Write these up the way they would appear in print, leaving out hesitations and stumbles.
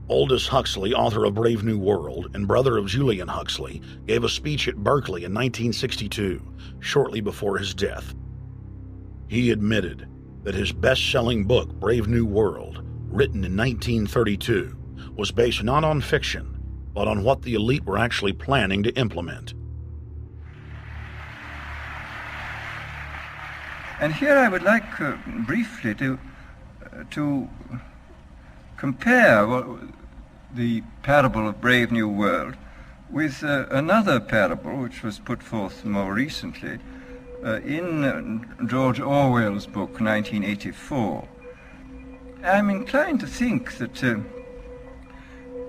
Aldous Huxley, author of Brave New World and brother of Julian Huxley, gave a speech at Berkeley in 1962, shortly before his death. He admitted that his best-selling book, Brave New World, written in 1932, was based not on fiction, but on what the elite were actually planning to implement. And here I would like briefly to compare the parable of Brave New World with another parable which was put forth more recently in George Orwell's book 1984. I'm inclined to think that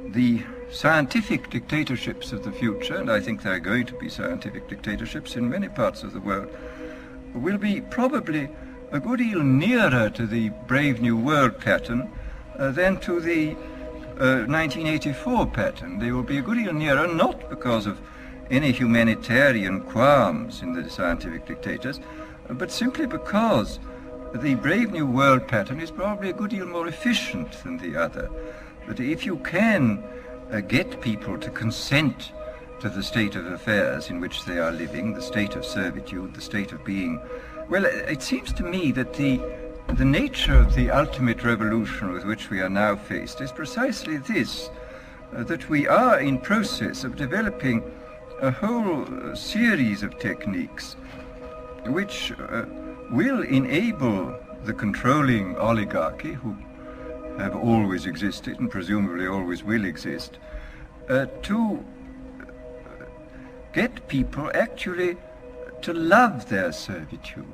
the scientific dictatorships of the future, and I think there are going to be scientific dictatorships in many parts of the world, will be probably a good deal nearer to the Brave New World pattern than to the 1984 pattern. They will be a good deal nearer, not because of any humanitarian qualms in the scientific dictators, but simply because the Brave New World pattern is probably a good deal more efficient than the other. That if you can get people to consent to the state of affairs in which they are living, the state of servitude, the state of being, well, it seems to me that the nature of the ultimate revolution with which we are now faced is precisely this, that we are in process of developing a whole series of techniques which will enable the controlling oligarchy, who have always existed and presumably always will exist, to get people actually to love their servitude.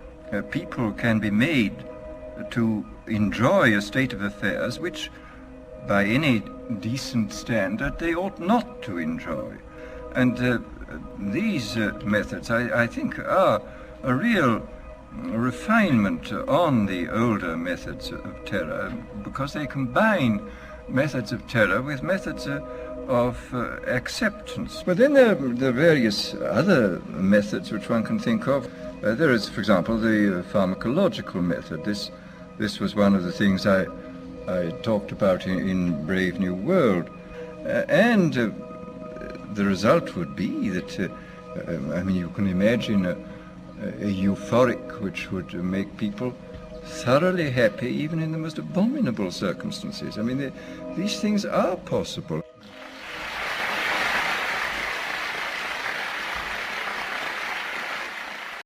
People can be made to enjoy a state of affairs which, by any decent standard, they ought not to enjoy. And these methods, I think, are a real refinement on the older methods of terror, because they combine methods of terror with methods of acceptance. But then there are various other methods which one can think of. There is, for example, the pharmacological method. This was one of the things I talked about in Brave New World. And the result would be that, you can imagine a euphoric which would make people thoroughly happy even in the most abominable circumstances. These things are possible.